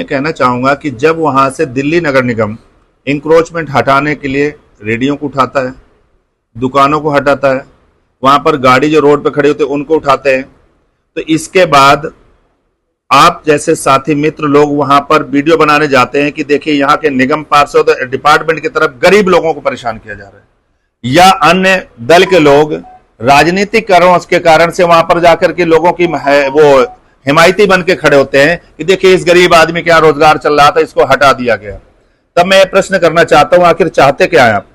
कहना चाहूंगा कि जब वहां से दिल्ली नगर निगम इंक्रोचमेंट हटाने के लिए रेडियो को उठाता है, दुकानों को हटाता है, वहां पर गाड़ी जो रोड पर खड़ी होती है उनको उठाते हैं, तो इसके बाद आप जैसे साथी मित्र लोग वहां पर वीडियो बनाने जाते हैं कि देखिए यहाँ के निगम पार्षद डिपार्टमेंट की तरफ गरीब लोगों को परेशान किया जा रहा है, या अन्य दल के लोग राजनीतिक कारणों के कारण से वहां पर जाकर के लोगों की वो हिमायती बन के खड़े होते हैं कि देखिए इस गरीब आदमी क्या रोजगार चल रहा था, इसको हटा दिया गया। तब मैं प्रश्न करना चाहता हूं, आखिर चाहते क्या है आप?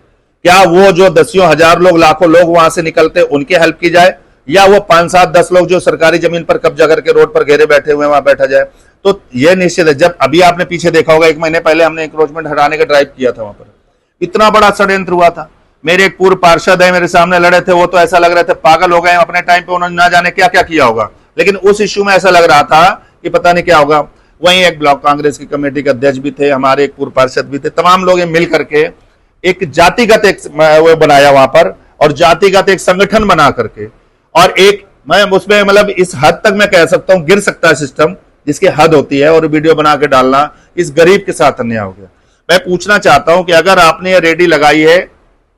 क्या वो जो दसियों हजार लोग लाखों लोग वहां से निकलते उनकी हेल्प की जाए, या वो 5, 7, 10 लोग जो सरकारी जमीन पर कब्जा करके रोड पर घेरे बैठे हुए वहां बैठा जाए? तो ये निश्चित है। जब अभी आपने पीछे देखा होगा 1 महीने पहले हमने इंक्रोचमेंट हटाने का ड्राइव किया था, वहां पर इतना बड़ा षड्यंत्र हुआ था। मेरे एक पूर्व पार्षद है, मेरे सामने लड़े थे, वो तो ऐसा लग रहे थे पागल हो गए अपने टाइम पे, उन्होंने ना जाने क्या क्या किया होगा, लेकिन उस इश्यू में ऐसा लग रहा था कि पता नहीं क्या होगा। वहीं एक ब्लॉक कांग्रेस की कमेटी के अध्यक्ष भी थे, हमारे एक पूर्व पार्षद भी थे, तमाम लोग मिल करके एक जातिगत एक वो बनाया वहां पर, और जातिगत एक संगठन बना करके, और एक मैं उसमें मतलब इस हद तक मैं कह सकता हूं गिर सकता है सिस्टम, जिसकी हद होती है, और वीडियो बना के डालना इस गरीब के साथ अन्याय हो गया। मैं पूछना चाहता हूं कि अगर आपने ये रेडी लगाई है,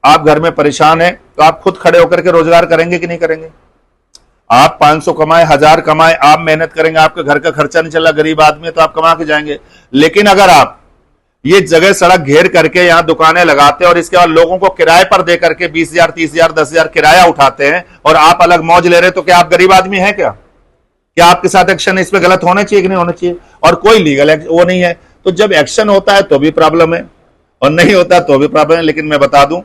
आप घर में परेशान है, तो आप खुद खड़े होकर के रोजगार करेंगे कि नहीं करेंगे? आप 500 कमाए, 1000 कमाए, आप मेहनत करेंगे, आपके घर का खर्चा नहीं चल रहा, गरीब आदमी है तो आप कमा के जाएंगे। लेकिन अगर आप ये जगह सड़क घेर करके यहां दुकानें लगाते हैं और इसके बाद लोगों को किराए पर दे करके 20,000, 30,000, 10,000 किराया उठाते हैं और आप अलग मौज ले रहे, तो क्या आप गरीब आदमी हैं? क्या आपके साथ एक्शन इस पे गलत होना चाहिए कि नहीं होना चाहिए? और कोई लीगल वो नहीं है। तो जब एक्शन होता है तो भी प्रॉब्लम है, और नहीं होता तो भी प्रॉब्लम है। लेकिन मैं बता दूं,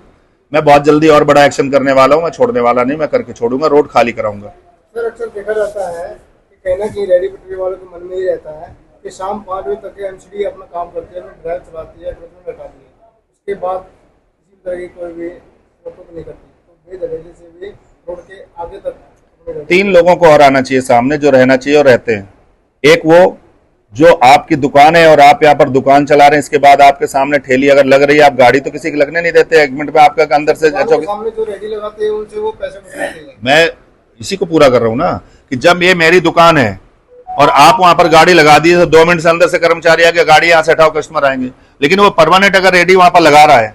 मैं बहुत जल्दी और बड़ा एक्शन करने वाला हूं, मैं छोड़ने वाला नहीं, मैं करके छोड़ूंगा, रोड खाली कराऊंगा। सर, अक्सर देखा जाता है कि कहीं ना कहीं रेडी पटरी वालों के मन में ही रहता है कि शाम 5 बजे तक एमसीडी अपना काम करती है, ड्राइव चलाती है, हटाती है, उसके बाद किसी तरह की कोई भी फोटो नहीं करती, तो बेदखली से भी रोड के आगे तक 3 लोगों को और आना चाहिए सामने, जो रहना चाहिए और रहते हैं। एक वो जो आपकी दुकान है और आप यहाँ पर दुकान चला रहे हैं, इसके बाद आपके सामने ठेली अगर लग रही है, आप गाड़ी तो किसी की लगने नहीं देते, 1 मिनट में आपका अंदर से सामने जो रेडी लगाते हैं उनसे वो पैसे वसूलते हैं। मैं इसी को पूरा कर रहा हूं ना, कि जब ये मेरी दुकान है और आप वहां पर गाड़ी लगा दी, तो 2 मिनट से अंदर से कर्मचारी आके गाड़ी यहां से हटाओ, कस्टमर आएंगे। लेकिन वो परमानेंट अगर रेडी वहां पर लगा रहा है,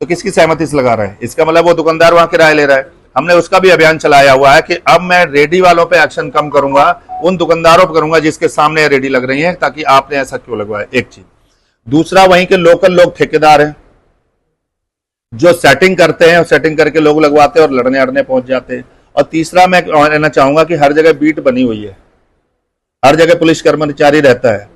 तो किसकी सहमति से लगा रहा है? इसका मतलब वो दुकानदार वहां किराया ले रहा है। हमने उसका भी अभियान चलाया हुआ है कि अब मैं रेडी वालों पे एक्शन कम करूंगा, उन दुकानदारों पर करूंगा जिसके सामने रेडी लग रही है, ताकि आपने ऐसा क्यों लगवाया, एक चीज। दूसरा, वहीं के लोकल लोग ठेकेदार हैं जो सेटिंग करते हैं, और सेटिंग करके लोग लगवाते हैं और लड़ने अड़ने पहुंच जाते हैं। और तीसरा, मैं कहना चाहूंगा कि हर जगह बीट बनी हुई है, हर जगह पुलिस कर्मचारी रहता है।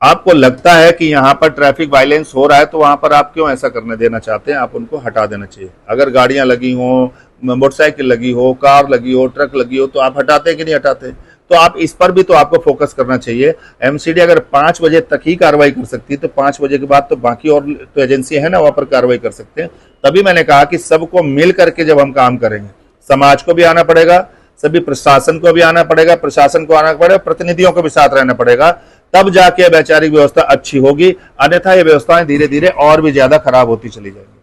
आपको लगता है कि यहां पर ट्रैफिक वायलेंस हो रहा है, तो वहां पर आप क्यों ऐसा करने देना चाहते हैं? आप उनको हटा देना चाहिए। अगर गाड़ियां लगी हो, मोटरसाइकिल लगी हो, कार लगी हो, ट्रक लगी हो, तो आप हटाते कि नहीं हटाते? तो आप इस पर भी तो आपको फोकस करना चाहिए। एमसीडी अगर 5 बजे तक ही कार्रवाई कर सकती है, तो 5 बजे के बाद तो बाकी और तो एजेंसी है ना, वहां पर कार्रवाई कर सकते हैं। तभी मैंने कहा कि सबको मिल करके जब हम काम करेंगे, समाज को भी आना पड़ेगा, सभी प्रशासन को भी आना पड़ेगा, प्रशासन को आना पड़ेगा, प्रतिनिधियों को भी साथ रहना पड़ेगा, तब जाके वैचारिक व्यवस्था अच्छी होगी। अन्यथा ये व्यवस्थाएं धीरे धीरे और भी ज्यादा खराब होती चली जाएंगी।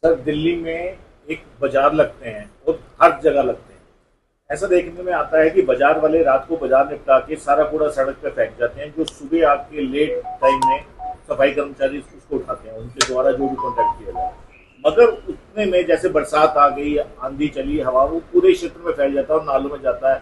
सर, दिल्ली में एक बाजार लगते हैं और हर जगह लगते हैं, ऐसा देखने में आता है कि बाजार वाले रात को बाजार निपटा के सारा कूड़ा सड़क पे फेंक जाते हैं, जो सुबह आके लेट टाइम में सफाई कर्मचारी उसको उठाते हैं, उनके द्वारा जो भी कॉन्टेक्ट किया जाए। मगर उतने में जैसे बरसात आ गई, आंधी चली, हवा, वो पूरे क्षेत्र में फैल जाता है और नालों में जाता है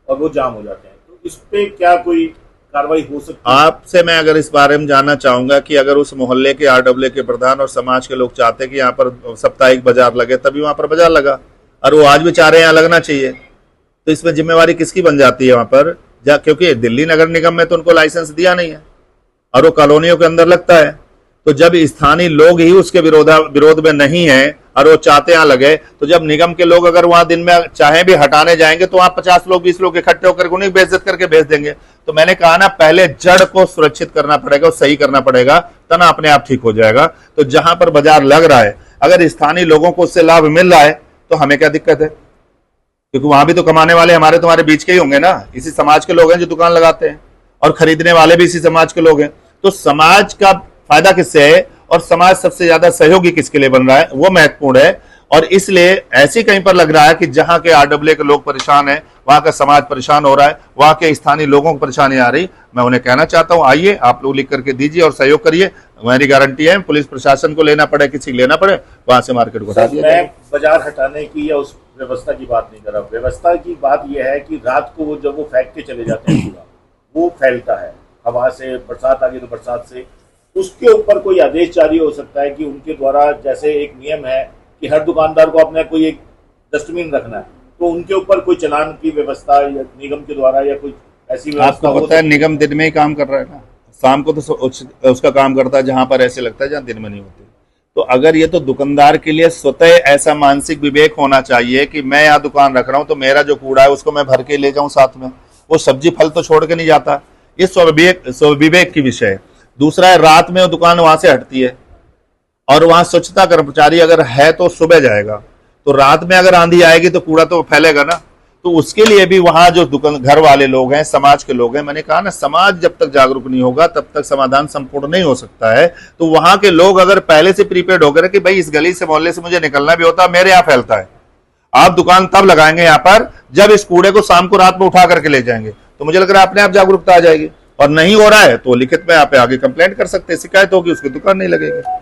और वो जाम हो जाते हैं। तो इस पे क्या कोई कार्रवाई हो सकती है? आपसे मैं अगर इस बारे में जानना चाहूंगा कि अगर उस मोहल्ले के आरडब्ल्यू के प्रधान और समाज के लोग चाहते कि यहाँ पर साप्ताहिक बाजार लगे, तभी वहां पर बाजार लगा, और वो आज भी चाह रहे हैं यहाँ लगना चाहिए, तो इसमें जिम्मेवारी किसकी बन जाती है वहां पर? क्योंकि दिल्ली नगर निगम में तो उनको लाइसेंस दिया नहीं है और वो कॉलोनियों के अंदर लगता है। तो जब स्थानीय लोग ही उसके विरोध में नहीं है और वो चाहते यहाँ लगे, तो जब निगम के लोग अगर वहां दिन में चाहे भी हटाने जाएंगे, तो वहां 50 लोग 20 लोग इकट्ठे होकर उन्हें बेइज्जत करके भेज देंगे। तो मैंने कहा ना, पहले जड़ को सुरक्षित करना पड़ेगा और सही करना पड़ेगा, तना अपने आप ठीक हो जाएगा। तो जहां पर बाजार लग रहा है, अगर स्थानीय लोगों को उससे लाभ मिल रहा है, तो हमें क्या दिक्कत है? क्योंकि वहां भी तो कमाने वाले हमारे तुम्हारे बीच के ही होंगे ना, इसी समाज के लोग हैं जो दुकान लगाते हैं, और खरीदने वाले भी इसी समाज के लोग हैं। तो समाज का फायदा किससे है और समाज सबसे ज्यादा सहयोगी किसके लिए बन रहा है, वो महत्वपूर्ण है। और इसलिए ऐसी कहीं पर लग रहा है कि जहां के आरडब्ल्यू के लोग परेशान हैं, वहां का समाज परेशान हो रहा है, वहां के स्थानीय लोगों को परेशानी आ रही। मैं उन्हें कहना चाहता हूं, आइए आप लोग लिख करके दीजिए और सहयोग करिए। मेरी गारंटी है, पुलिस प्रशासन को लेना पड़े, किसी को लेना पड़े, वहां से मार्केट को हटा दिया मैं जाएगा। बाजार हटाने की या उस व्यवस्था की बात नहीं कर रहा। व्यवस्था की बात यह है कि रात को वो जब वो फेंक के चले जाते हैं कूड़ा, वो फैलता है हवा से, बरसात आ गई तो बरसात से, उसके ऊपर कोई आदेश जारी हो सकता है कि उनके द्वारा, जैसे एक नियम है कि हर दुकानदार को अपना कोई एक डस्टबिन रखना है, तो उनके ऊपर कोई चालान की व्यवस्था या निगम के द्वारा या कोई ऐसी व्यवस्था आपको पता है निगम दिन में ही काम कर रहा है ना, शाम को तो उसका काम करता है जहां पर ऐसे लगता है जहां दिन में नहीं होती। तो अगर ये तो दुकानदार के लिए स्वतः ऐसा मानसिक विवेक होना चाहिए कि मैं यहाँ दुकान रख रहा हूं तो मेरा जो कूड़ा है उसको मैं भर के ले जाऊं साथ में, वो सब्जी फल तो छोड़ के नहीं जाता। ये स्वविवेक की विषय है। दूसरा है, रात में वो दुकान वहां से हटती है और वहां स्वच्छता कर्मचारी अगर है तो सुबह जाएगा, तो रात में अगर आंधी आएगी तो कूड़ा तो फैलेगा ना। तो उसके लिए भी वहां जो दुकान घर वाले लोग हैं, समाज के लोग हैं, मैंने कहा ना, समाज जब तक जागरूक नहीं होगा तब तक समाधान संपूर्ण नहीं हो सकता है। तो वहां के लोग अगर पहले से प्रीपेड होकर कि भाई इस गली से मोहल्ले से मुझे निकलना भी होता है, मेरे यहाँ फैलता है, आप दुकान तब लगाएंगे यहाँ पर जब इस कूड़े को शाम को रात में उठा करके ले जाएंगे, तो मुझे लग रहा है अपने आप जागरूकता आ जाएगी। और नहीं हो रहा है तो लिखित में आप आगे कंप्लेंट कर सकते हैं, शिकायत होगी, उसकी दुकान नहीं लगेगी।